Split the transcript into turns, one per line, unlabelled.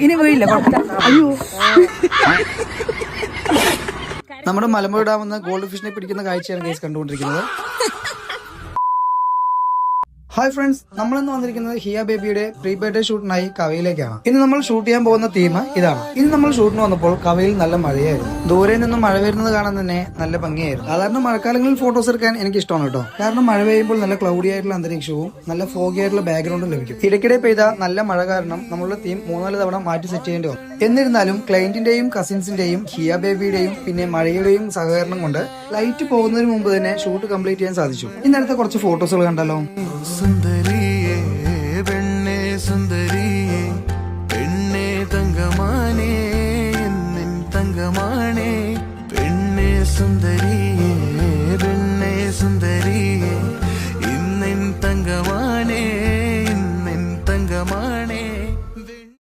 ഇനി വീഴില്ല. അയ്യോ,
നമ്മുടെ മലമ്പുഴ ഡാമെന്ന് ഗോൾഡ് ഫിഷിനെ പിടിക്കുന്ന കാഴ്ചയാണ് ഗൈസ് കണ്ടുകൊണ്ടിരിക്കുന്നത്. ഹായ് ഫ്രണ്ട്സ്, നമ്മളിന്ന് വന്നിരിക്കുന്നത് ഹിയ ബേബിയുടെ പ്രീ ബർത്ത്ഡേ ഷൂട്ടിനായി കവയിലേക്കാണ്. ഇനി നമ്മൾ ഷൂട്ട് ചെയ്യാൻ പോകുന്ന തീം ഇതാണ്. ഇനി നമ്മൾ ഷൂട്ടിന് വന്നപ്പോൾ കവയിൽ നല്ല മഴയായിരുന്നു. ദൂരെ നിന്നും മഴ വരുന്നത് കാണാൻ തന്നെ നല്ല ഭംഗിയായിരുന്നു. സാധാരണ മഴക്കാലങ്ങളിൽ ഫോട്ടോസ് എടുക്കാൻ എനിക്ക് ഇഷ്ടമാണ് കേട്ടോ. കാരണം മഴ പെയ്യുമ്പോൾ നല്ല ക്ലൗഡി ആയിട്ടുള്ള അന്തരീക്ഷവും നല്ല ഫോഗി ആയിട്ടുള്ള ബാക്ക്ഗ്രൗണ്ടും ലഭിക്കും. ഇടയ്ക്കിടെ പെയ്ത നല്ല മഴ കാരണം നമ്മളുടെ തീം 3-4 തവണ മാറ്റി സെറ്റ് ചെയ്യേണ്ടി വന്നു. എന്നിരുന്നാലും ക്ലയന്റിന്റെയും കസിൻസിന്റെയും ഹിയ ബേബിയുടെയും പിന്നെ മഴയുടെയും സഹകരണം കൊണ്ട് ലൈറ്റ് പോകുന്നതിന് മുമ്പ് തന്നെ ഷൂട്ട് കംപ്ലീറ്റ് ചെയ്യാൻ സാധിച്ചു. ഇന്നലത്തെ കുറച്ച് ഫോട്ടോസുകൾ കണ്ടല്ലോ.